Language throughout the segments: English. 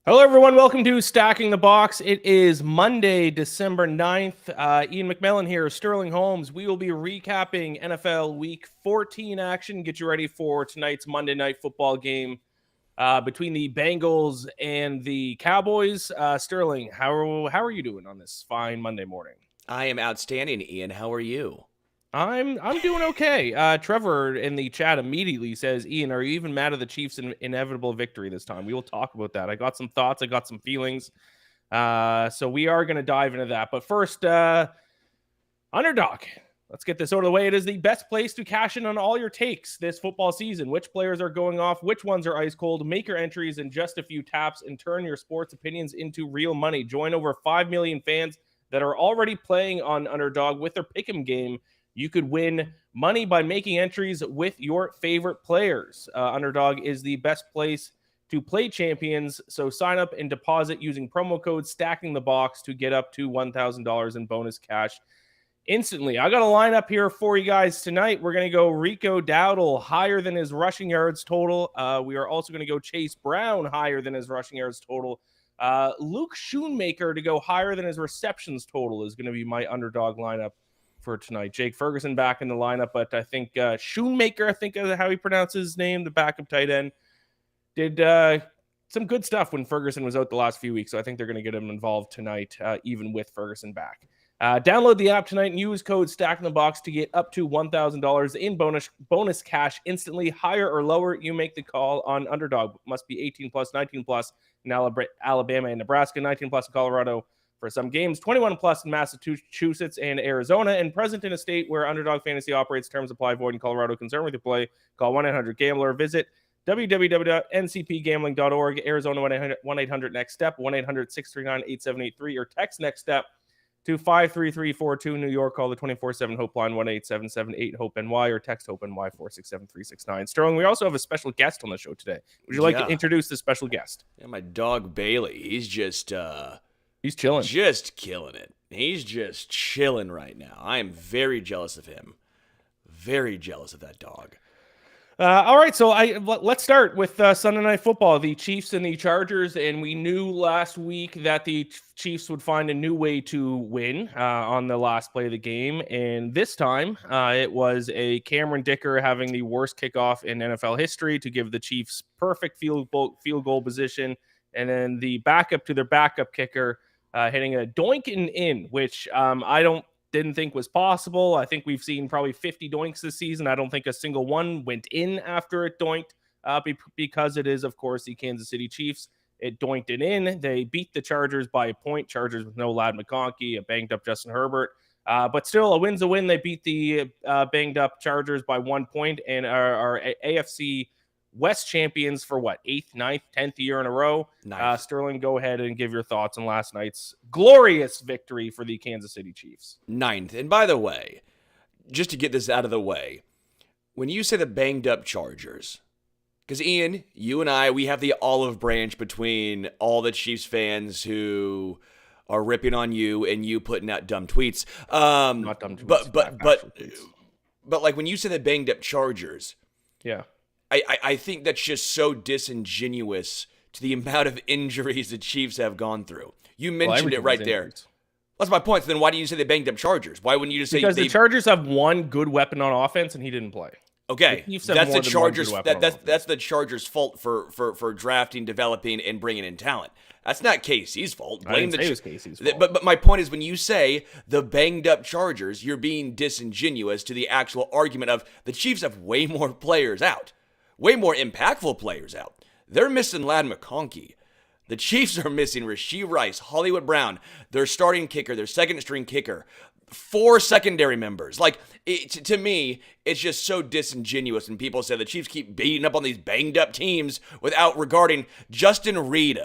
Hello, everyone. Welcome to Stacking the Box. It is Monday, December 9th. Iain MacMillan here, Sterling Holmes. We will be recapping NFL Week 14 action. Get you ready for tonight's Monday Night Football game between the Bengals and the Cowboys. Sterling, how are you doing on this fine Monday morning? I am outstanding, Ian. How are you? I'm doing okay. Trevor in the chat immediately says, Iain, are you even mad at the Chiefs' inevitable victory this time? We will talk about that. I got some thoughts. I got some feelings. So we are going to dive into that. But first, underdog. Let's get this out of the way. It is the best place to cash in on all your takes this football season. Which players are going off? Which ones are ice cold? Make your entries in just a few taps and turn your sports opinions into real money. Join over 5 million fans that are already playing on Underdog with their pick'em game. You could win money by making entries with your favorite players. Underdog is the best place to play champions. So sign up and deposit using promo code Stacking the Box to get up to $1,000 in bonus cash instantly. I got a lineup here for you guys tonight. We're going to go Rico Dowdle higher than his rushing yards total. We are also going to go Chase Brown higher than his rushing yards total. Luke Schoonmaker to go higher than his receptions total is going to be my underdog lineup for tonight. Jake Ferguson back in the lineup, but I think Schoonmaker, I think is how he pronounces his name, the backup tight end, did some good stuff when Ferguson was out the last few weeks. So I think they're going to get him involved tonight, even with Ferguson back. Download the app tonight and use code Stack in the Box to get up to $1,000 in bonus cash instantly. Higher or lower, you make the call on Underdog. Must be 18 plus, 19 plus in Alabama and Nebraska, 19 plus in Colorado for some games, 21 plus in Massachusetts and Arizona, and present in a state where Underdog Fantasy operates. Terms apply. Void in Colorado. Concerned with your play, call 1-800-GAMBLER. Visit www.ncpgambling.org. Arizona 1-800-NEXT-STEP, 1-800-639-8783, or text NEXT STEP to 53342. New York, call the 24/7 Hope line 1-877-8-HOPE-NY, or text HOPE-NY 467-369. Sterling, we also have a special guest on the show today. Would you like to introduce the special guest? Yeah, my dog Bailey. He's just he's chilling. Just killing it. He's just chilling right now. I am very jealous of him. Very jealous of that dog. All right, so let's start with Sunday Night Football, the Chiefs and the Chargers, and we knew last week that the Chiefs would find a new way to win on the last play of the game, and this time it was a Cameron Dicker having the worst kickoff in NFL history to give the Chiefs perfect field goal position, and then the backup to their backup kicker hitting a doink in, which didn't think was possible. I think we've seen probably 50 doinks this season. I don't think a single one went in after it doinked because it is, of course, the Kansas City Chiefs. It doinked it in. They beat the Chargers by a point. Chargers with no Ladd McConkey, a banged up Justin Herbert. But still, a win's a win. They beat the banged up Chargers by 1 point and are AFC West champions for what, 8th, 9th, 10th year in a row. Sterling, go ahead and give your thoughts on last night's glorious victory for the Kansas City Chiefs. 9th. And by the way, just to get this out of the way, when you say the banged up Chargers, because Ian, you and I, we have the olive branch between all the Chiefs fans who are ripping on you and you putting out dumb tweets. Not dumb tweets, but like when you say the banged up Chargers, yeah. I think that's just so disingenuous to the amount of injuries the Chiefs have gone through. You mentioned it right there. That's my point. So then why do you say they banged up Chargers? Why wouldn't you just say... Because the Chargers have one good weapon on offense and he didn't play. Okay, that's the Chargers. That's the Chargers' fault for drafting, developing, and bringing in talent. That's not KC's fault. I didn't say it was KC's fault. But my point is, when you say the banged up Chargers, you're being disingenuous to the actual argument of the Chiefs have way more players out. Way more impactful players out. They're missing Ladd McConkey. The Chiefs are missing Rashee Rice, Hollywood Brown, their starting kicker, their second-string kicker, 4 secondary members. Like, to me, it's just so disingenuous when people say the Chiefs keep beating up on these banged-up teams without regarding Justin Reed.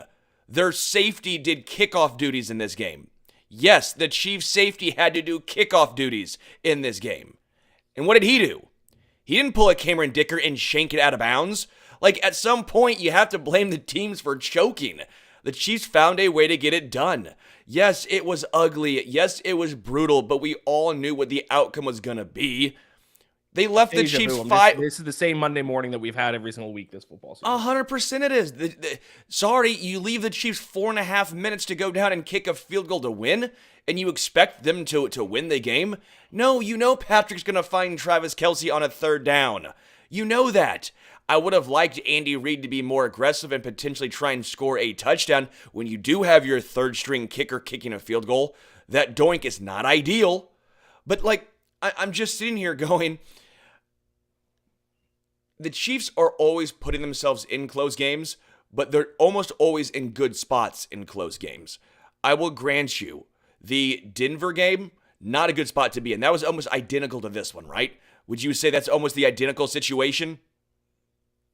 Their safety did kickoff duties in this game. Yes, the Chiefs' safety had to do kickoff duties in this game. And what did he do? He didn't pull a Cameron Dicker and shank it out of bounds. Like, at some point, you have to blame the teams for choking. The Chiefs found a way to get it done. Yes, it was ugly. Yes, it was brutal, but we all knew what the outcome was going to be. They left the Deja Chiefs vu. five. This is the same Monday morning that we've had every single week this football season. 100% it is. Sorry, you leave the Chiefs 4.5 minutes to go down and kick a field goal to win, and you expect them to win the game? No, you know Patrick's going to find Travis Kelce on a third down. You know that. I would have liked Andy Reid to be more aggressive and potentially try and score a touchdown when you do have your third-string kicker kicking a field goal. That doink is not ideal. But, like, I'm just sitting here going, the Chiefs are always putting themselves in close games, but they're almost always in good spots in close games. I will grant you, the Denver game, not a good spot to be in. That was almost identical to this one, right? Would you say that's almost the identical situation?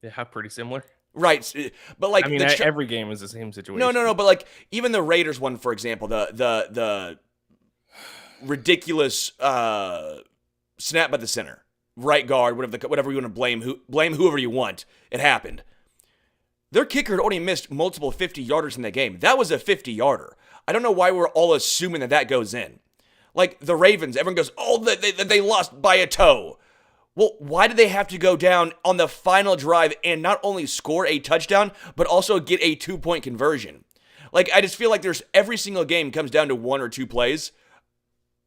Yeah, pretty similar. Right, but like I mean, every game is the same situation. No. But like even the Raiders one, for example, the ridiculous snap by the center, right guard, whatever you want to blame whoever you want. It happened. Their kicker had only missed multiple 50-yarders in that game. That was a 50-yarder. I don't know why we're all assuming that goes in. Like the Ravens, everyone goes, oh, they lost by a toe. Well, why did they have to go down on the final drive and not only score a touchdown, but also get a 2-point conversion? Like, I just feel like every single game comes down to 1 or 2 plays.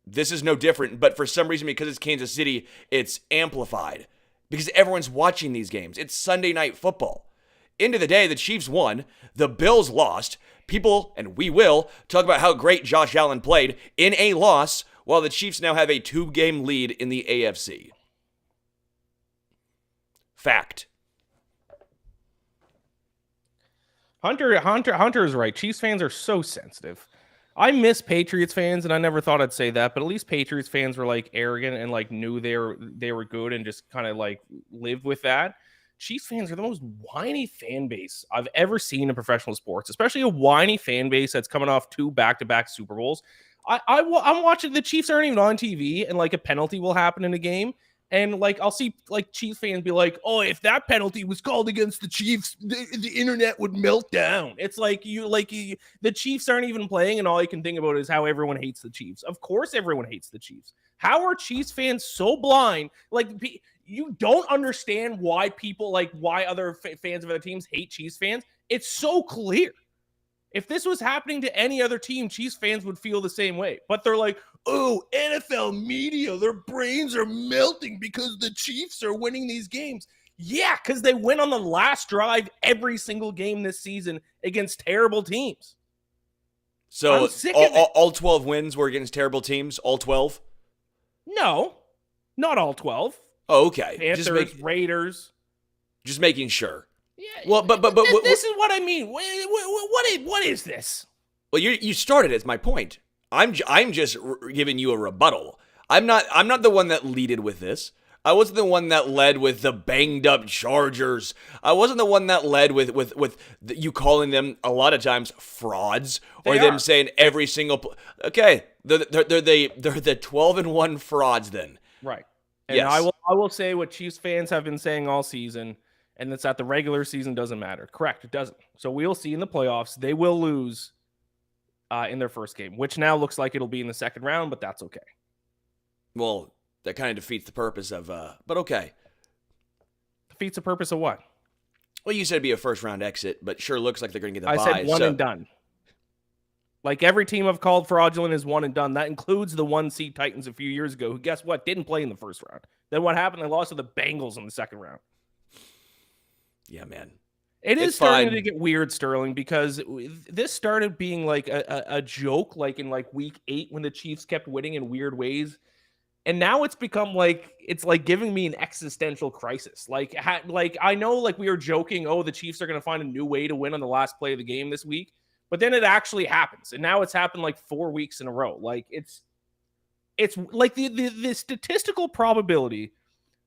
This is no different, but for some reason, because it's Kansas City, it's amplified. Because everyone's watching these games. It's Sunday Night Football. End of the day, the Chiefs won. The Bills lost. People, and we will, talk about how great Josh Allen played in a loss, while the Chiefs now have a 2-game lead in the AFC. Fact. Hunter is right. Chiefs fans are so sensitive. I miss Patriots fans, and I never thought I'd say that, but at least Patriots fans were like arrogant and like knew they were good and just kind of like lived with that. Chiefs fans are the most whiny fan base I've ever seen in professional sports, especially a whiny fan base that's coming off 2 back-to-back Super Bowls. I'm watching, the Chiefs aren't even on TV, and like a penalty will happen in a game. And like I'll see like Chiefs fans be like, "Oh, if that penalty was called against the Chiefs, the internet would melt down." It's like the Chiefs aren't even playing, and all you can think about is how everyone hates the Chiefs. Of course, everyone hates the Chiefs. How are Chiefs fans so blind? Like you don't understand why people why other fans of other teams hate Chiefs fans. It's so clear. If this was happening to any other team, Chiefs fans would feel the same way. But they're like, oh, NFL media, their brains are melting because the Chiefs are winning these games. Yeah, because they win on the last drive every single game this season against terrible teams. So all 12 wins were against terrible teams? All 12? No, not all 12. Oh, okay. Panthers, Raiders. Just making sure. Yeah, well, but this is what I mean. What is this? Well, you started as my point. I'm just giving you a rebuttal. I'm not the one that leaded with this. I wasn't the one that led with the banged up Chargers. I wasn't the one that led with you calling them a lot of times frauds or them saying every single. Okay, they're the 12-1 frauds then. Right. And yes. I will say what Chiefs fans have been saying all season. And that's that the regular season doesn't matter. Correct, it doesn't. So we'll see in the playoffs. They will lose in their first game, which now looks like it'll be in the second round, but that's okay. Well, that kind of defeats the purpose of, but okay. Defeats the purpose of what? Well, you said it'd be a first-round exit, but sure looks like they're going to get the bye. I said one and done. Like every team I've called fraudulent is one and done. That includes the 1-seed Titans a few years ago, who, guess what, didn't play in the first round. Then what happened? They lost to the Bengals in the second round. Yeah, man. It is starting to get weird, Sterling, because this started being like a joke, like in like week 8 when the Chiefs kept winning in weird ways. And now it's become like, it's like giving me an existential crisis. Like I know like we were joking, oh, the Chiefs are going to find a new way to win on the last play of the game this week. But then it actually happens. And now it's happened like 4 weeks in a row. Like it's like the statistical probability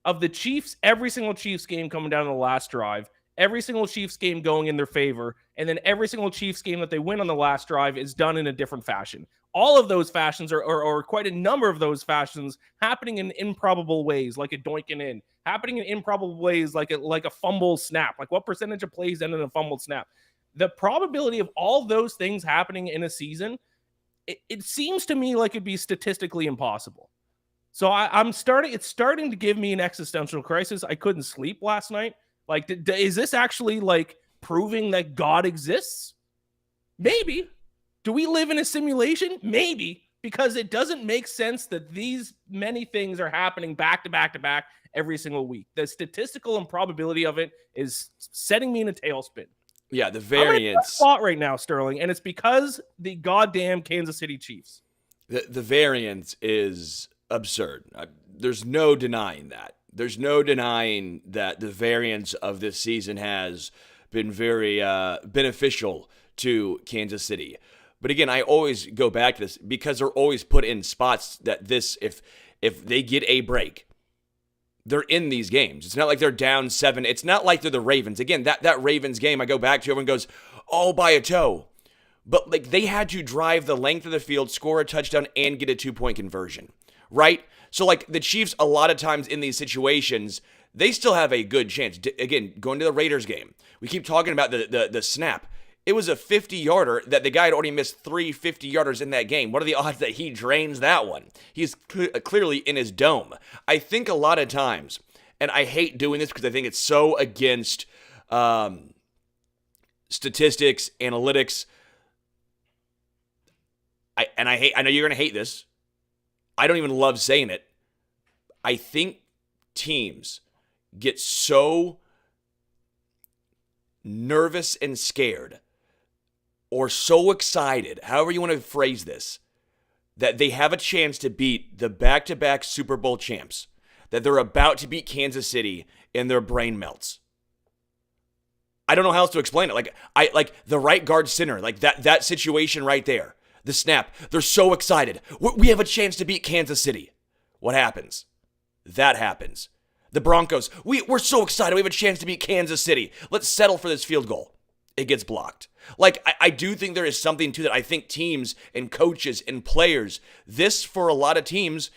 of the Chiefs, every single Chiefs game coming down to the last drive, every single Chiefs game going in their favor, and then every single Chiefs game that they win on the last drive is done in a different fashion. All of those fashions or quite a number of those fashions happening in improbable ways, like a doinking in, happening in improbable ways, like a fumble snap. Like what percentage of plays end in a fumbled snap? The probability of all those things happening in a season, it seems to me like it'd be statistically impossible. So it's starting to give me an existential crisis. I couldn't sleep last night. Like, is this actually like proving that God exists? Maybe. Do we live in a simulation? Maybe, because it doesn't make sense that these many things are happening back to back to back every single week. The statistical improbability of it is setting me in a tailspin. Yeah, the I'm in a variance spot right now, Sterling, and it's because the goddamn Kansas City Chiefs. the variance is absurd. There's no denying that. There's no denying that the variance of this season has been very beneficial to Kansas City. But again, I always go back to this because they're always put in spots that if they get a break, they're in these games. It's not like they're down 7. It's not like they're the Ravens. Again, that Ravens game, I go back to, everyone goes, oh, by a toe. But like they had to drive the length of the field, score a touchdown, and get a 2-point conversion, right? So like the Chiefs, a lot of times in these situations, they still have a good chance. Again, going to the Raiders game, we keep talking about the snap. It was a 50-yarder that the guy had already missed 3 50-yarders in that game. What are the odds that he drains that one? He's clearly in his dome. I think a lot of times, and I hate doing this because I think it's so against statistics, analytics. I know you're going to hate this. I don't even love saying it. I think teams get so nervous and scared or so excited, however you want to phrase this, that they have a chance to beat the back-to-back Super Bowl champs, that they're about to beat Kansas City, and their brain melts. I don't know how else to explain it. Like the right guard center, like that situation right there, the snap, they're so excited. We have a chance to beat Kansas City. What happens? That happens. The Broncos, we're so excited. We have a chance to beat Kansas City. Let's settle for this field goal. It gets blocked. Like, I do think there is something to that. I think teams and coaches and players, this for a lot of teams,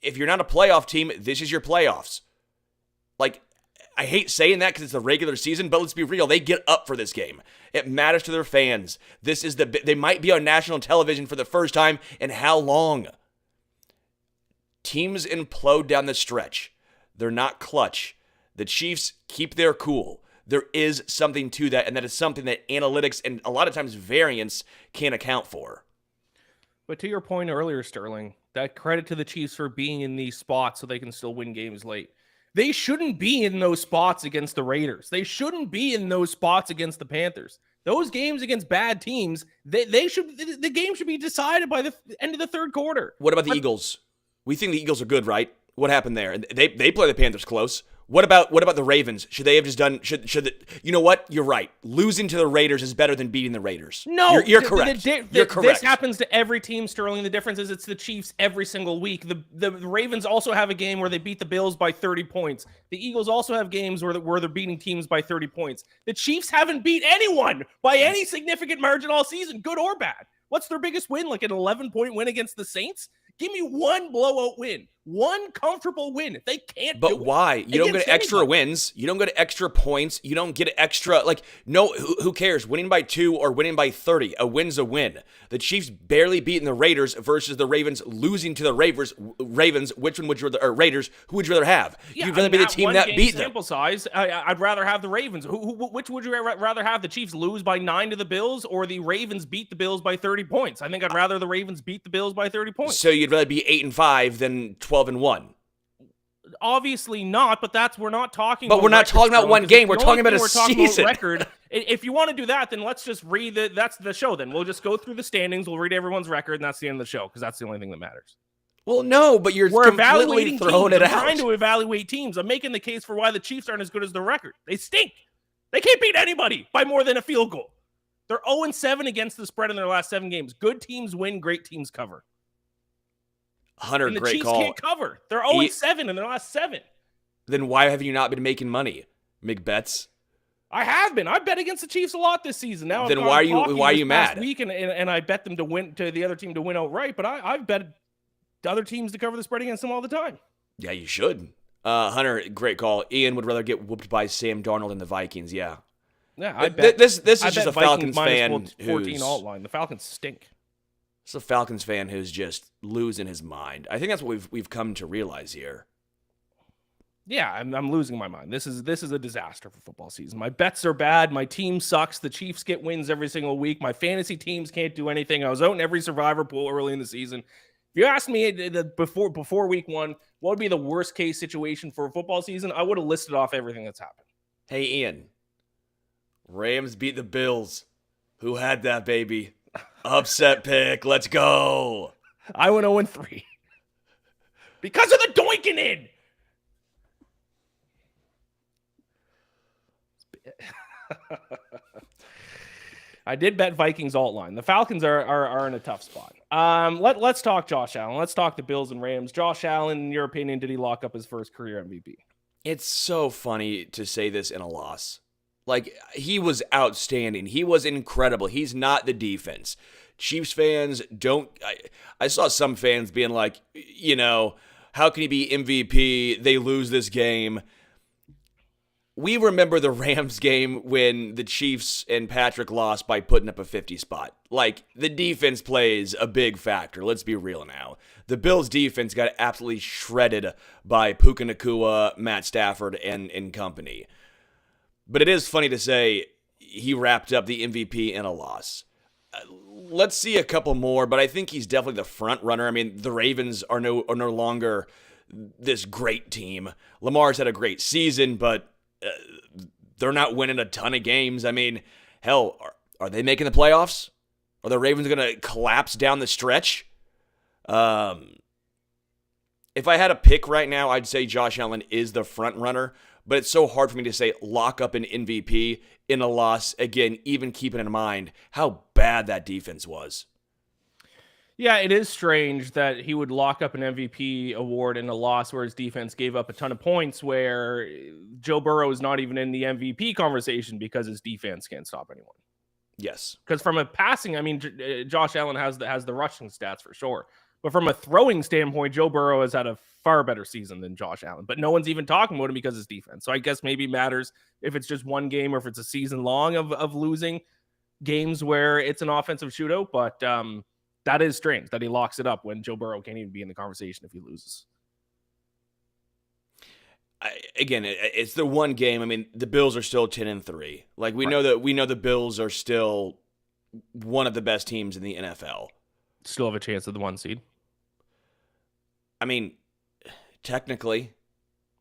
if you're not a playoff team, this is your playoffs. Like, I hate saying that because it's the regular season, but let's be real. They get up for this game. It matters to their fans. They might be on national television for the first time in how long? Teams implode down the stretch. They're not clutch. The Chiefs keep their cool. There is something to that, and that is something that analytics and a lot of times variance can't account for. But to your point earlier, Sterling, that credit to the Chiefs for being in these spots so they can still win games late. They shouldn't be in those spots against the Raiders. They shouldn't be in those spots against the Panthers. Those games against bad teams, the game should be decided by the end of the third quarter. What about the Eagles? We think the Eagles are good, right? What happened there? They play the Panthers close. What about the Ravens? Should they have just done? You know what? You're right. Losing to the Raiders is better than beating the Raiders. No, you're correct. You're correct. This happens to every team, Sterling. The difference is it's the Chiefs every single week. The Ravens also have a game where they beat the Bills by 30 points. The Eagles also have games where they're beating teams by 30 points. The Chiefs haven't beat anyone by any significant margin all season, good or bad. What's their biggest win? Like an 11-point win against the Saints? Give me one blowout win. One comfortable win. If they can't do it. But why? You don't get extra wins. You don't get extra points. You don't get extra, who cares? Winning by 2 or winning by 30. A win's a win. The Chiefs barely beating the Raiders versus the Ravens losing to the Ravens. Which one would you rather, Raiders, who would you rather have? You'd rather be the team that beat them. Sample size, I'd rather have the Ravens. Which would you rather have? The Chiefs lose by 9 to the Bills or the Ravens beat the Bills by 30 points? I think I'd rather the Ravens beat the Bills by 30 points. So you'd rather be 8-5 than 12-1. Obviously not, but we're not talking. But we're not talking about one game. We're talking about a season. Record. If you want to do that, then let's just read that's the show. Then we'll just go through the standings. We'll read everyone's record, and that's the end of the show because that's the only thing that matters. Well, no, but we're evaluating throwing it out. I'm trying to evaluate teams. I'm making the case for why the Chiefs aren't as good as their record. They stink. They can't beat anybody by more than a field goal. They're 0-7 against the spread in their last 7 games. Good teams win. Great teams cover. Hunter, and the great Chiefs call. Can't cover. They're 0-7 in their last 7. Then why have you not been making money? Make bets? I have been. I bet against the Chiefs a lot this season. Now, then why are you mad? Week and I bet them to win, to the other team to win outright. But I've bet other teams to cover the spread against them all the time. Yeah, you should. Hunter, great call. Iain would rather get whooped by Sam Darnold and the Vikings. Yeah. Yeah, I bet. This is just a Falcons fan 14 alt line. The Falcons stink. It's a Falcons fan who's just losing his mind. I think that's what we've come to realize here. Yeah, I'm losing my mind. This is a disaster for football season. My bets are bad. My team sucks. The Chiefs get wins every single week. My fantasy teams can't do anything. I was out in every survivor pool early in the season. If you asked me before week 1, what would be the worst case situation for a football season, I would have listed off everything that's happened. Hey, Iain. Rams beat the Bills. Who had that, baby? Upset pick. Let's go. I went 0-3. Because of the doinking in. I did bet Vikings alt line. The Falcons are in a tough spot. Let's talk Josh Allen. Let's talk the Bills and Rams. Josh Allen, in your opinion, did he lock up his first career MVP? It's so funny to say this in a loss. Like, he was outstanding. He was incredible. He's not the defense. Chiefs fans don't... I saw some fans being like, how can he be MVP? They lose this game. We remember the Rams game when the Chiefs and Patrick lost by putting up a 50 spot. Like, the defense plays a big factor. Let's be real now. The Bills' defense got absolutely shredded by Puka Nacua, Matt Stafford, and company. But it is funny to say he wrapped up the MVP in a loss. Let's see a couple more, but I think he's definitely the front runner. I mean, the Ravens are no longer this great team. Lamar's had a great season, but they're not winning a ton of games. I mean, hell, are they making the playoffs? Are the Ravens going to collapse down the stretch? If I had a pick right now, I'd say Josh Allen is the front runner, but it's so hard for me to say lock up an MVP in a loss. Again, even keeping in mind how bad that defense was. Yeah, it is strange that he would lock up an MVP award in a loss where his defense gave up a ton of points, where Joe Burrow is not even in the MVP conversation because his defense can't stop anyone. Yes. Because from a passing, I mean, Josh Allen has the rushing stats for sure. But from a throwing standpoint, Joe Burrow has had a far better season than Josh Allen. But no one's even talking about him because of his defense. So I guess maybe it matters if it's just one game or if it's a season long of losing games where it's an offensive shootout. But that is strange that he locks it up when Joe Burrow can't even be in the conversation if he loses. It's the one game. I mean, the Bills are still 10-3. Like, we know the Bills are still one of the best teams in the NFL. Still have a chance at the 1 seed. I mean, technically.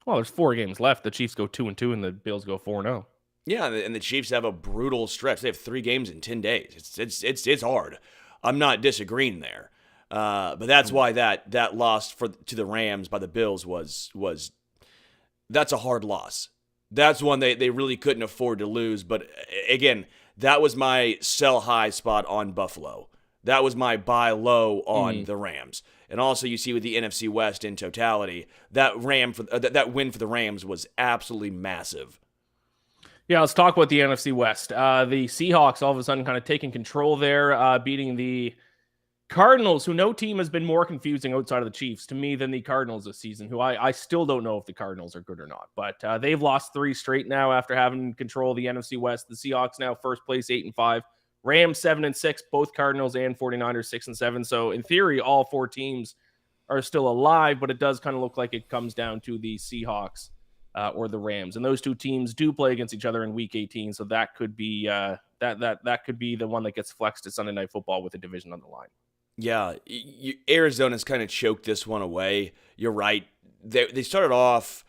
Well, there's 4 games left. The Chiefs go 2-2 and the Bills go 4-0. Yeah, and the Chiefs have a brutal stretch. They have 3 games in 10 days. It's hard. I'm not disagreeing there. But that's why that loss to the Rams by the Bills was that's a hard loss. That's one they really couldn't afford to lose. But again, that was my sell high spot on Buffalo. That was my buy low on the Rams. And also you see with the NFC West in totality, that win for the Rams was absolutely massive. Yeah, let's talk about the NFC West. The Seahawks all of a sudden kind of taking control there, beating the Cardinals, who no team has been more confusing outside of the Chiefs to me than the Cardinals this season, who I still don't know if the Cardinals are good or not. But they've lost 3 straight now after having control of the NFC West. The Seahawks now first place 8-5. Rams 7-6, both Cardinals and 49ers 6-7. So in theory, all 4 teams are still alive, but it does kind of look like it comes down to the Seahawks or the Rams, and those 2 teams do play against each other in Week 18. So that could be that could be the one that gets flexed to Sunday Night Football with a division on the line. Yeah, Arizona's kind of choked this one away. You're right. They started off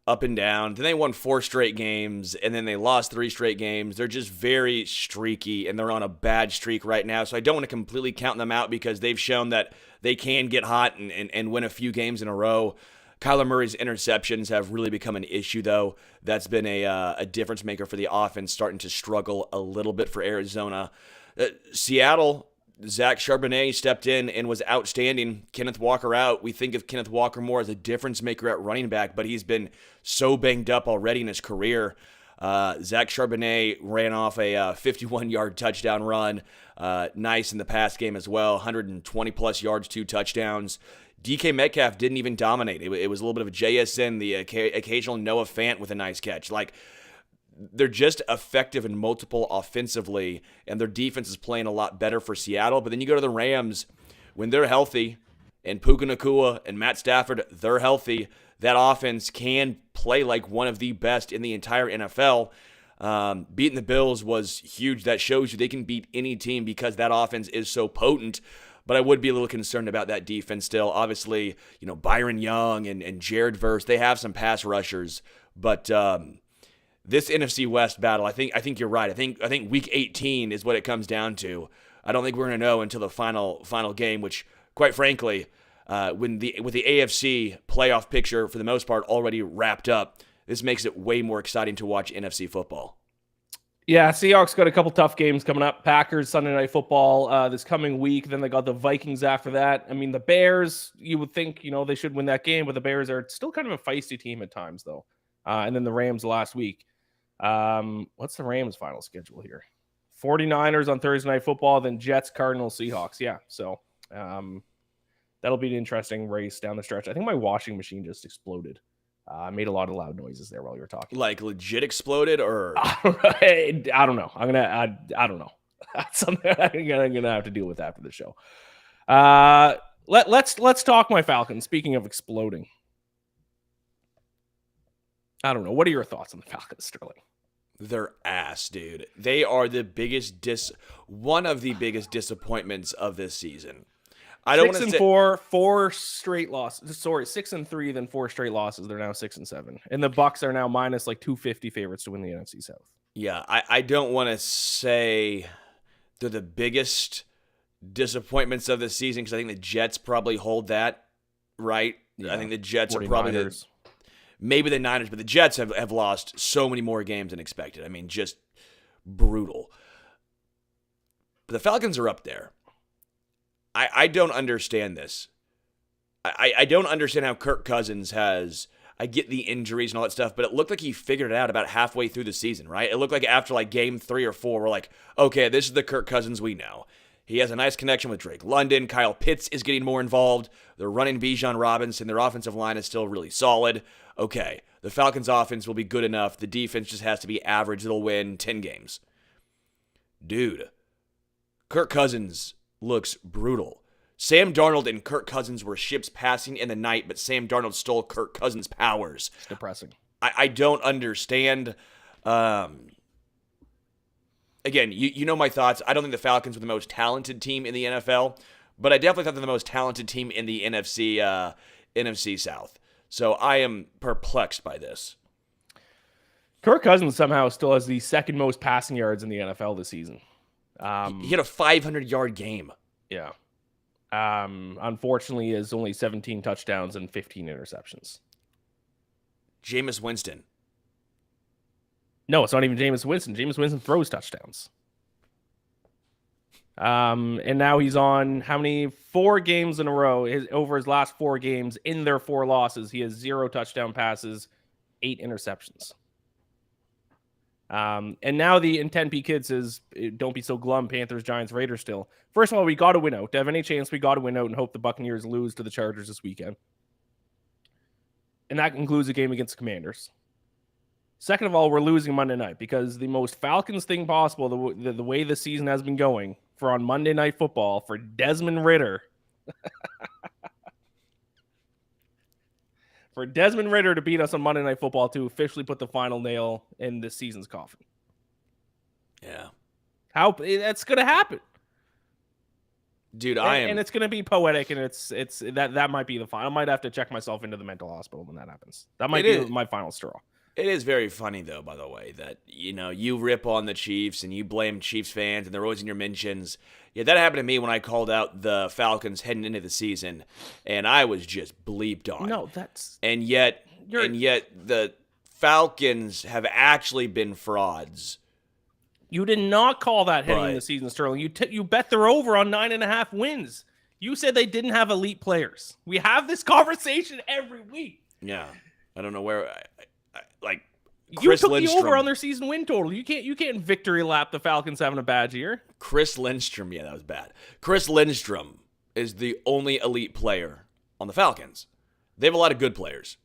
up and down. Then they won 4 straight games, and then they lost 3 straight games. They're just very streaky, and they're on a bad streak right now. So I don't want to completely count them out because they've shown that they can get hot and win a few games in a row. Kyler Murray's interceptions have really become an issue, though. That's been a difference maker for the offense, starting to struggle a little bit for Arizona. Seattle, Zach Charbonnet stepped in and was outstanding. Kenneth Walker out. We think of Kenneth Walker more as a difference maker at running back, but he's been so banged up already in his career. Zach Charbonnet ran off a 51-yard touchdown run. Nice in the pass game as well. 120-plus yards, 2 touchdowns. DK Metcalf didn't even dominate. It was a little bit of a JSN, the occasional Noah Fant with a nice catch. Like, they're just effective and multiple offensively, and their defense is playing a lot better for Seattle. But then you go to the Rams, when they're healthy, and Puka Nacua and Matt Stafford, they're healthy, that offense can play like one of the best in the entire NFL. Beating the Bills was huge. That shows you they can beat any team because that offense is so potent. But I would be a little concerned about that defense still. Obviously, Byron Young and Jared Verse, they have some pass rushers. But this NFC West battle, I think you're right. I think Week 18 is what it comes down to. I don't think we're going to know until the final game, which, quite frankly, with the AFC playoff picture for the most part already wrapped up, this makes it way more exciting to watch NFC football. Yeah, Seahawks got a couple tough games coming up. Packers, Sunday Night Football this coming week. Then they got the Vikings after that. I mean, the Bears, you would think, they should win that game, but the Bears are still kind of a feisty team at times, though. And then the Rams last week. What's the Rams' final schedule here? 49ers on Thursday Night Football, then Jets, Cardinals, Seahawks. Yeah, so that'll be an interesting race down the stretch. I think my washing machine just exploded. I made a lot of loud noises there while you were talking. Like legit exploded, or I don't know. I don't know. That's something I'm gonna have to deal with after the show. Let's talk my Falcons. Speaking of exploding, I don't know. What are your thoughts on the Falcons, Sterling? They're ass, dude. They are the one of the biggest disappointments of this season. I don't 6-4, 4 straight losses. Sorry, 6-3, then 4 straight losses. They're now 6-7, and the Bucs are now minus like 250 favorites to win the NFC South. Yeah, I don't want to say they're the biggest disappointments of the season because I think the Jets probably hold that, right? Yeah, I think the Jets are probably maybe the Niners, but the Jets have lost so many more games than expected. I mean, just brutal. But the Falcons are up there. I don't understand this. I don't understand how Kirk Cousins has... I get the injuries and all that stuff, but it looked like he figured it out about halfway through the season, right? It looked like after like game 3 or 4, we're like, okay, this is the Kirk Cousins we know. He has a nice connection with Drake London. Kyle Pitts is getting more involved. They're running Bijan Robinson. Their offensive line is still really solid. Okay, the Falcons' offense will be good enough. The defense just has to be average. They'll win 10 games. Dude, Kirk Cousins looks brutal. Sam Darnold and Kirk Cousins were ships passing in the night, but Sam Darnold stole Kirk Cousins' powers. It's depressing. I don't understand. Again, you know my thoughts. I don't think the Falcons were the most talented team in the NFL, but I definitely thought they're the most talented team in the NFC South. So I am perplexed by this. Kirk Cousins somehow still has the second most passing yards in the NFL this season. He had a 500-yard game. Yeah. Unfortunately, is only 17 touchdowns and 15 interceptions. Jameis Winston. No, it's not even Jameis Winston. Jameis Winston throws touchdowns. And now he's on 4 games in a row. Over his last 4 games, in their 4 losses, he has 0 touchdown passes, 8 interceptions. And now the in 10P Kid says, don't be so glum, Panthers, Giants, Raiders still. First of all, we got to win out. To have any chance, we got to win out and hope the Buccaneers lose to the Chargers this weekend. And that includes a game against the Commanders. Second of all, we're losing Monday night because the most Falcons thing possible, the way the season has been going, for on Monday Night Football, for Desmond Ridder. For Desmond Ridder to beat us on Monday Night Football to officially put the final nail in this season's coffin. Yeah. How that's going to happen. Dude, and it's going to be poetic, and it's that might be the final. I might have to check myself into the mental hospital when that happens. That might be my final straw. It is very funny, though, by the way, that, you rip on the Chiefs and you blame Chiefs fans and they're always in your mentions. Yeah, that happened to me when I called out the Falcons heading into the season, and I was just bleeped on. No, that's... And yet the Falcons have actually been frauds. You did not call that heading in the season, Sterling. You bet they're over on 9.5 wins. You said they didn't have elite players. We have this conversation every week. Yeah, I don't know where... You took the over on their season win total. You can't victory lap the Falcons having a bad year. Chris Lindstrom, yeah, that was bad. Chris Lindstrom is the only elite player on the Falcons. They have a lot of good players.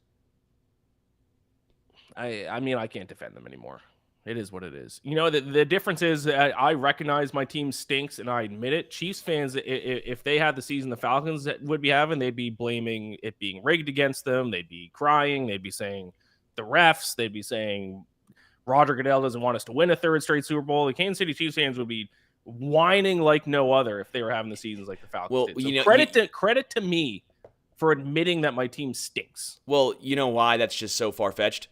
I mean, I can't defend them anymore. It is what it is. You know, the difference is I recognize my team stinks and I admit it. Chiefs fans, if they had the season the Falcons would be having, they'd be blaming it being rigged against them. They'd be crying. They'd be saying the refs. They'd be saying Roger Goodell doesn't want us to win a third straight Super Bowl. The Kansas City Chiefs fans would be whining like no other if they were having the seasons like the Falcons did. So you know, credit to me for admitting that my team stinks. Well, you know why that's just so far-fetched?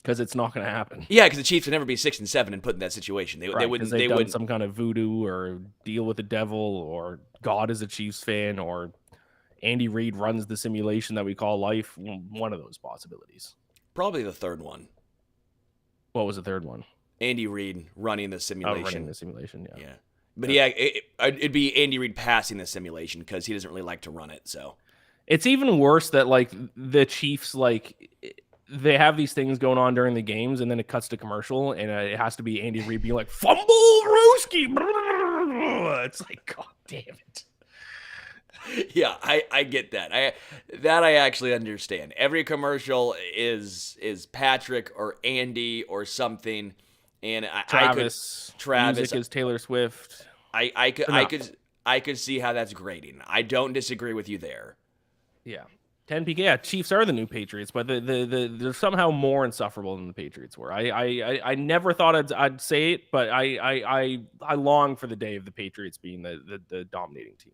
Because it's not going to happen. Yeah, because the Chiefs would never be 6-7 and put in that situation. They wouldn't. They wouldn't some kind of voodoo or deal with the devil, or God is a Chiefs fan, or Andy Reid runs the simulation that we call life. One of those possibilities. Probably the third one. What was the third one? Andy Reid running the simulation. Oh, running the simulation. Yeah. But yeah, it'd be Andy Reid passing the simulation because he doesn't really like to run it. So it's even worse that like the Chiefs they have these things going on during the games, and then it cuts to commercial, and it has to be Andy Reid being like, "Fumble, Rooski!" It's like, God damn it. Yeah, I get that. I actually understand. Every commercial is Patrick or Andy or something, and Travis. Music is Taylor Swift. I could see how that's grating. I don't disagree with you there. Yeah. 10 PK. Yeah, Chiefs are the new Patriots, but they're somehow more insufferable than the Patriots were. I never thought I'd say it, but I long for the day of the Patriots being the dominating team.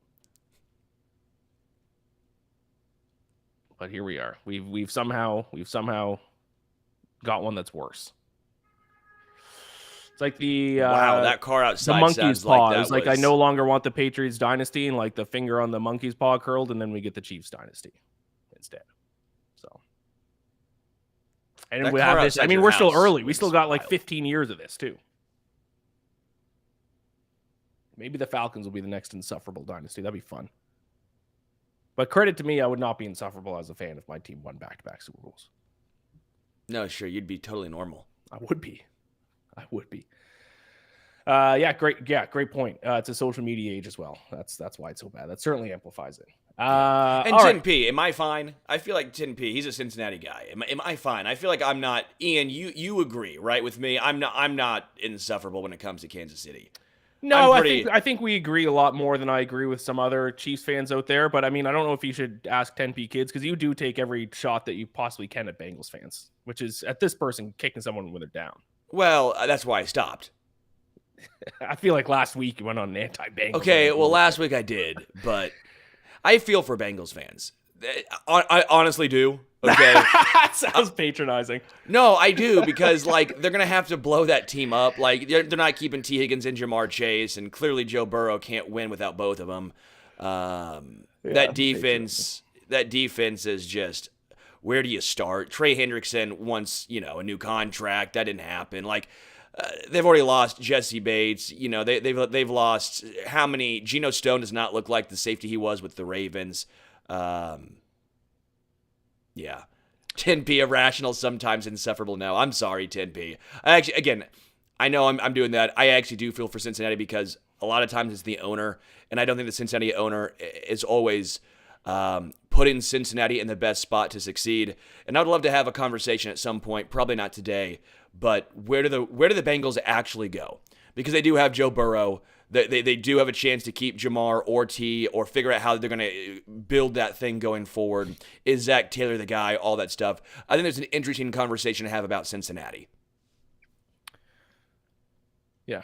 But here we are. We've somehow got one that's worse. It's like wow, that car outside the monkey's paw. Like it's like I no longer want the Patriots dynasty, and like the finger on the monkey's paw curled, and then we get the Chiefs dynasty instead. So, and we have this. I mean, we're still early. We still got like 15 years of this too. Maybe the Falcons will be the next insufferable dynasty. That'd be fun. But credit to me, I would not be insufferable as a fan if my team won back-to-back Super Bowls. No, sure, you'd be totally normal. I would be. Great point. It's a social media age as well. That's why it's so bad. That certainly amplifies it. And Tin P, am I fine? I feel like Tin P, he's a Cincinnati guy. Am I fine? I feel like I'm not. Ian, you agree, right, with me? I'm not insufferable when it comes to Kansas City. No, I think we agree a lot more than I agree with some other Chiefs fans out there. But I mean, I don't know if you should ask 10P kids, because you do take every shot that you possibly can at Bengals fans, which is at this person kicking someone when they're down. Well, that's why I stopped. I feel like last week you went on an anti-Bengals. Okay, well, last week I did, but I feel for Bengals fans. I honestly do. Okay, that sounds patronizing. No, I do, because like they're gonna have to blow that team up. Like they're not keeping T. Higgins and Jamar Chase, and clearly Joe Burrow can't win without both of them. That defense is just, where do you start? Trey Hendrickson wants a new contract. That didn't happen. Like they've already lost Jesse Bates. They've lost how many? Geno Stone does not look like the safety he was with the Ravens. Yeah. 10P irrational, sometimes insufferable. No, I'm sorry, 10P. I know I'm doing that. I actually do feel for Cincinnati, because a lot of times it's the owner, and I don't think the Cincinnati owner is always putting Cincinnati in the best spot to succeed. And I would love to have a conversation at some point, probably not today, but where do the Bengals actually go? Because they do have Joe Burrow. They do have a chance to keep Jamar or T, or figure out how they're going to build that thing going forward. Is Zach Taylor the guy? All that stuff. I think there's an interesting conversation to have about Cincinnati. Yeah,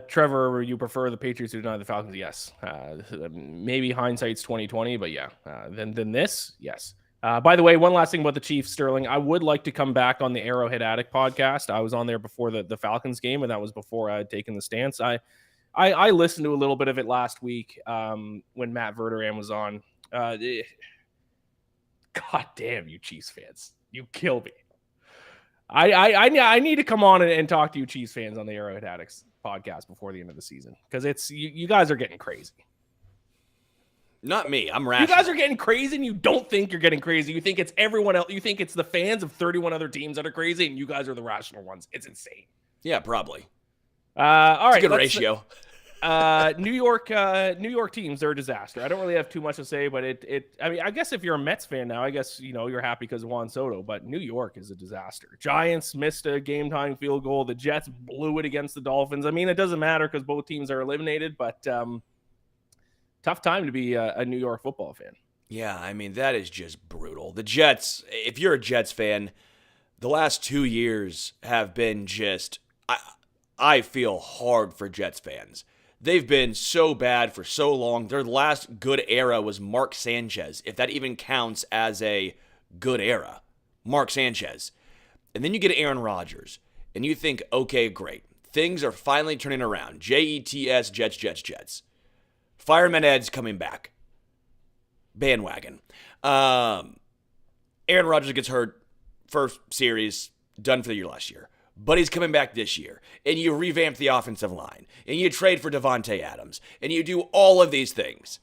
Trevor, you prefer the Patriots to deny the Falcons? Yes. Maybe hindsight's 2020, but yeah. Then this, yes. By the way, one last thing about the Chiefs, Sterling. I would like to come back on the Arrowhead Addict podcast. I was on there before the Falcons game, and that was before I had taken the stance. I listened to a little bit of it last week when Matt Verderam was on. God damn you, Chiefs fans. You kill me. I need to come on and talk to you Chiefs fans on the Arrowhead Addicts podcast before the end of the season, because it's you guys are getting crazy. Not me. I'm rational. You guys are getting crazy, and you don't think you're getting crazy. You think it's everyone else. You think it's the fans of 31 other teams that are crazy, and you guys are the rational ones. It's insane. Yeah, probably. All right. It's a good ratio. New York teams are a disaster. I don't really have too much to say, but I mean, I guess if you're a Mets fan now, I guess, you're happy because of Juan Soto, but New York is a disaster. Giants missed a game-tying field goal. The Jets blew it against the Dolphins. I mean, it doesn't matter because both teams are eliminated, but tough time to be a New York football fan. Yeah, I mean, that is just brutal. The Jets, if you're a Jets fan, the last 2 years have been just, I feel hard for Jets fans. They've been so bad for so long. Their last good era was Mark Sanchez, if that even counts as a good era. Mark Sanchez. And then you get Aaron Rodgers, and you think, okay, great. Things are finally turning around. Jets, Jets. Fireman Ed's coming back. Bandwagon. Aaron Rodgers gets hurt. First series, done for the year last year. But he's coming back this year. And you revamp the offensive line. And you trade for Devontae Adams. And you do all of these things.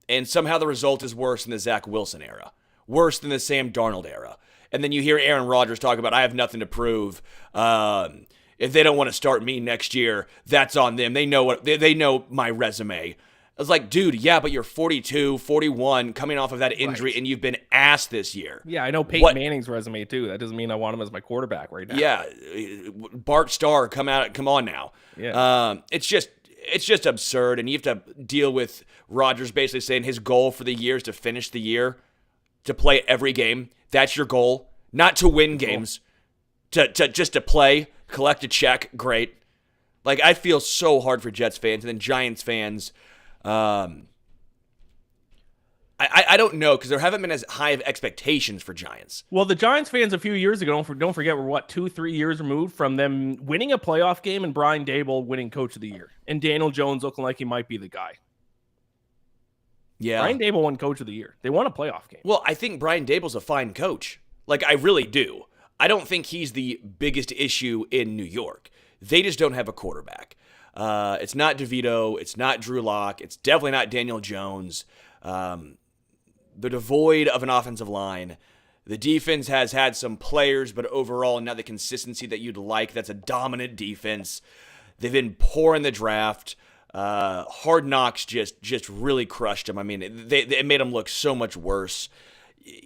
And somehow the result is worse than the Zach Wilson era. Worse than the Sam Darnold era. And then you hear Aaron Rodgers talk about, I have nothing to prove. If they don't want to start me next year, that's on them. They know my resume. I was like, dude, yeah, but you're 42, 41, coming off of that injury, right, and you've been ass this year. Yeah, I know Peyton Manning's resume, too. That doesn't mean I want him as my quarterback right now. Yeah, Bart Starr, come on now. Yeah. It's just absurd, and you have to deal with Rodgers basically saying his goal for the year is to finish the year, to play every game. That's your goal, not to win games, just to play, collect a check, great. Like, I feel so hard for Jets fans, and then Giants fans. I don't know, because there haven't been as high of expectations for Giants. Well, the Giants fans a few years ago, don't forget, we're 2-3 years removed from them winning a playoff game and Brian Daboll winning Coach of the Year and Daniel Jones looking like he might be the guy. Yeah, Brian Daboll won Coach of the Year. They won a playoff game. Well, I think Brian Daboll's a fine coach. Like, I really do. I don't think he's the biggest issue in New York. They just don't have a quarterback. It's not DeVito. It's not Drew Lock. It's definitely not Daniel Jones. They're devoid of an offensive line. The defense has had some players, but overall not the consistency that you'd like. That's a dominant defense. They've been poor in the draft. Hard Knocks just really crushed them. I mean, it made them look so much worse.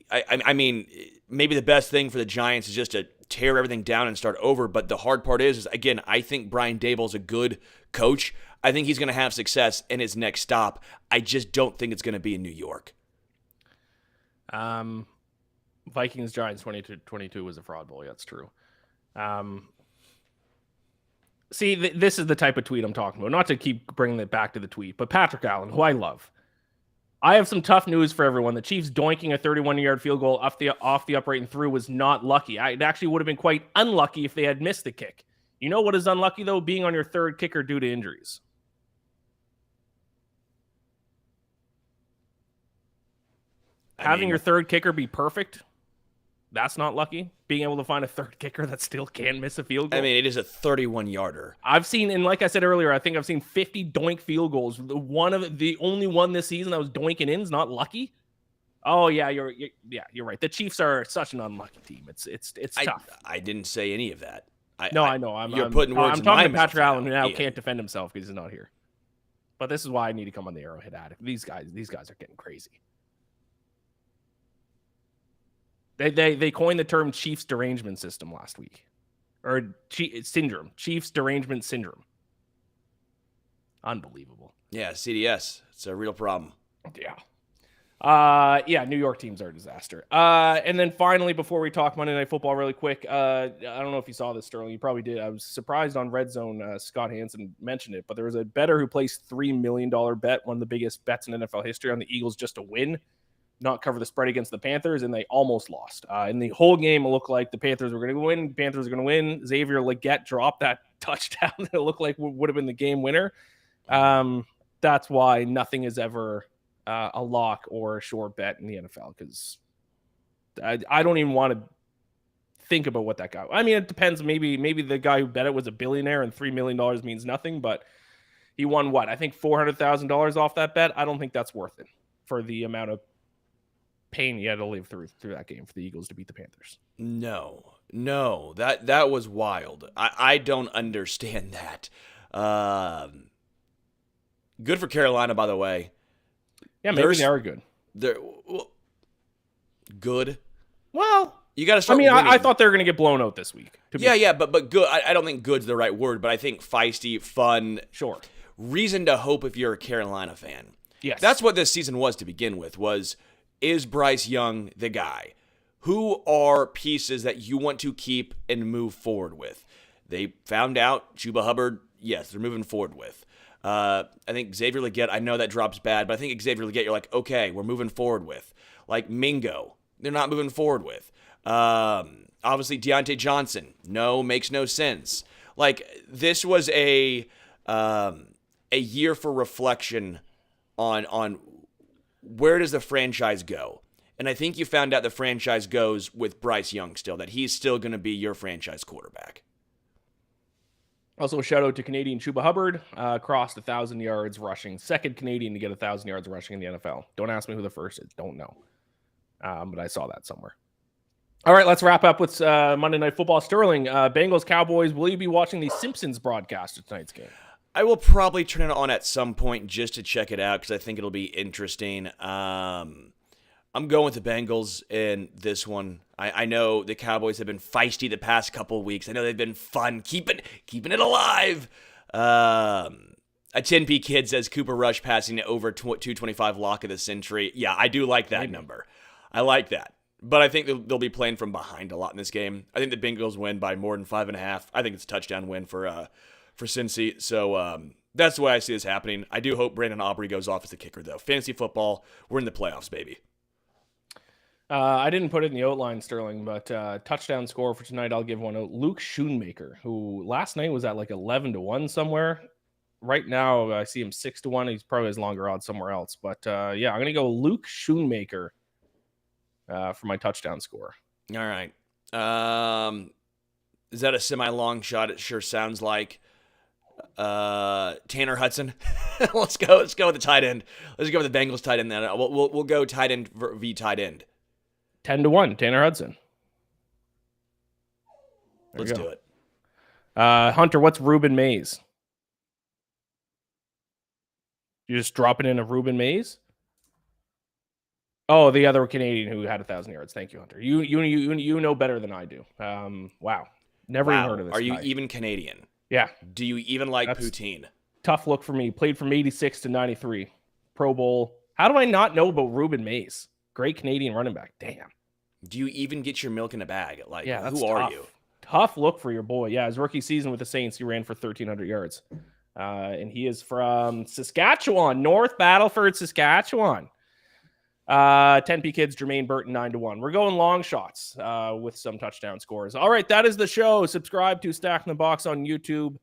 I mean, maybe the best thing for the Giants is just to tear everything down and start over. But the hard part is again, I think Brian Daboll's a good coach. I think he's going to have success in his next stop. I just don't think it's going to be in New York. Vikings Giants 22 was a fraud bowl. That's true. See, this is the type of tweet I'm talking about. Not to keep bringing it back to the tweet, but Patrick Allen, who I love. I have some tough news for everyone. The Chiefs doinking a 31-yard field goal off the upright and through was not lucky. It actually would have been quite unlucky if they had missed the kick. You know what is unlucky, though? Being on your third kicker due to injuries. Having your third kicker be perfect, that's not lucky. Being able to find a third kicker that still can miss a field goal. I mean, it is a 31-yarder. I've seen, and like I said earlier, I think I've seen 50 doink field goals. The only one this season that was doinking in is not lucky. Oh yeah, you're right. The Chiefs are such an unlucky team. It's tough. I didn't say any of that. I know. You're putting words in my mouth. I'm talking to Patrick Allen, who now can't defend himself because he's not here. But this is why I need to come on the Arrowhead Attic. These guys are getting crazy. They coined the term Chiefs derangement system last week, or syndrome. Chiefs derangement syndrome. Unbelievable. Yeah, CDS. It's a real problem. Yeah. New York teams are a disaster. And then finally, before we talk Monday Night Football really quick, I don't know if you saw this, Sterling. You probably did. I was surprised on Red Zone. Scott Hansen mentioned it, but there was a bettor who placed $3 million bet, one of the biggest bets in NFL history, on the Eagles just to win, not cover the spread against the Panthers, and they almost lost. In the whole game, it looked like the Panthers were going to win. Panthers were going to win. Xavier Legette dropped that touchdown that it looked like would have been the game winner. That's why nothing is ever a lock or a sure bet in the NFL, because I don't even want to think about what that guy. I mean, it depends. Maybe the guy who bet it was a billionaire and $3 million means nothing, but he won what? I think $400,000 off that bet. I don't think that's worth it for the amount of pain you had to live through that game for the Eagles to beat the Panthers. No, that was wild. I don't understand that. Good for Carolina, by the way. Yeah, maybe they are good. They're good. Well, you got to start. I thought they were going to get blown out this week. But good. I don't think good's the right word, but I think feisty, fun, sure, reason to hope if you're a Carolina fan. Yes, that's what this season was to begin with. Is Bryce Young the guy? Who are pieces that you want to keep and move forward with? They found out Chuba Hubbard. Yes, they're moving forward with. I think Xavier Legette, I know that drops bad, but I think Xavier Legette, you're like, okay, we're moving forward with. Like Mingo, they're not moving forward with. Obviously, Deontay Johnson, makes no sense. Like, this was a year for reflection on where does the franchise go? And I think you found out the franchise goes with Bryce Young still, that he's still going to be your franchise quarterback. Also, a shout out to Canadian Chuba Hubbard, crossed 1,000 yards rushing. Second Canadian to get 1,000 yards rushing in the NFL. Don't ask me who the first is. Don't know. But I saw that somewhere. All right, let's wrap up with Monday Night Football. Sterling, Bengals, Cowboys. Will you be watching the Simpsons broadcast of tonight's game? I will probably turn it on at some point just to check it out because I think it'll be interesting. I'm going with the Bengals in this one. I know the Cowboys have been feisty the past couple of weeks. I know they've been fun, keeping it alive. A 10P kid says Cooper Rush passing over 225 lock of the century. Yeah, I do like that number. I like that. But I think they'll be playing from behind a lot in this game. I think the Bengals win by more than 5.5. I think it's a touchdown win for Cincy. So that's the way I see this happening. I do hope Brandon Aubrey goes off as the kicker, though. Fantasy football, we're in the playoffs, baby. I didn't put it in the outline, Sterling, but touchdown score for tonight, I'll give one out. Luke Schoonmaker, who last night was at like 11-1 somewhere. Right now, I see him 6-1. He's probably has longer odds somewhere else. But yeah, I'm going to go Luke Schoonmaker for my touchdown score. All right. Is that a semi-long shot? It sure sounds like. Tanner Hudson. Let's go with the tight end. Let's go with the Bengals tight end. Then we'll go tight end v tight end. 10-1, Tanner Hudson. Let's do it. Hunter, what's Ruben Mays? You just dropping in a Ruben Mays? Oh, the other Canadian who had 1,000 yards. Thank you, Hunter. You know better than I do. Wow. Never even heard of this Are you guy. even Canadian? Yeah. Do you even like poutine? Tough look for me. Played from 86 to 93. Pro Bowl. How do I not know about Ruben Mays? Great Canadian running back. Damn. Do you even get your milk in a bag? Like, yeah, who are you? Tough look for your boy. Yeah, his rookie season with the Saints, he ran for 1,300 yards. And he is from Saskatchewan, North Battleford, Saskatchewan. 10P Kids, Jermaine Burton, 9-1. We're going long shots with some touchdown scores. All right, that is the show. Subscribe to Stack in the Box on YouTube.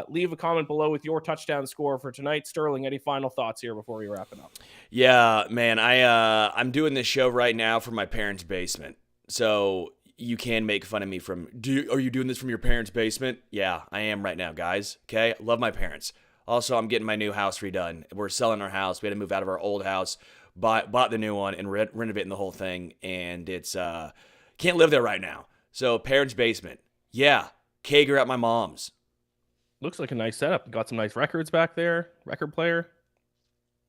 Leave a comment below with your touchdown score for tonight. Sterling, any final thoughts here before we wrap it up? Yeah, man, I'm doing this show right now from my parents' basement. So you can make fun of me from, are you doing this from your parents' basement? Yeah, I am right now, guys. Okay, love my parents. Also, I'm getting my new house redone. We're selling our house. We had to move out of our old house, bought the new one, and renovating the whole thing. And it's can't live there right now. So parents' basement. Yeah, Kager at my mom's. Looks like a nice setup. Got some nice records back there. Record player.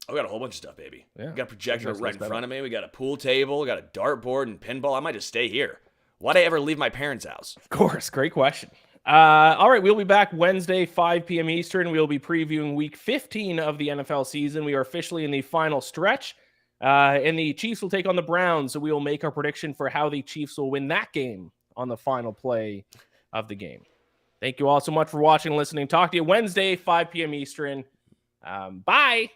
Oh, we got a whole bunch of stuff, baby. Yeah. We got a projector right in front of me. We got a pool table. We got a dartboard and pinball. I might just stay here. Why'd I ever leave my parents' house? Of course. Great question. All right. We'll be back Wednesday, 5 p.m. Eastern. We'll be previewing week 15 of the NFL season. We are officially in the final stretch. And the Chiefs will take on the Browns. So we will make our prediction for how the Chiefs will win that game on the final play of the game. Thank you all so much for watching and listening. Talk to you Wednesday, 5 p.m. Eastern. Bye.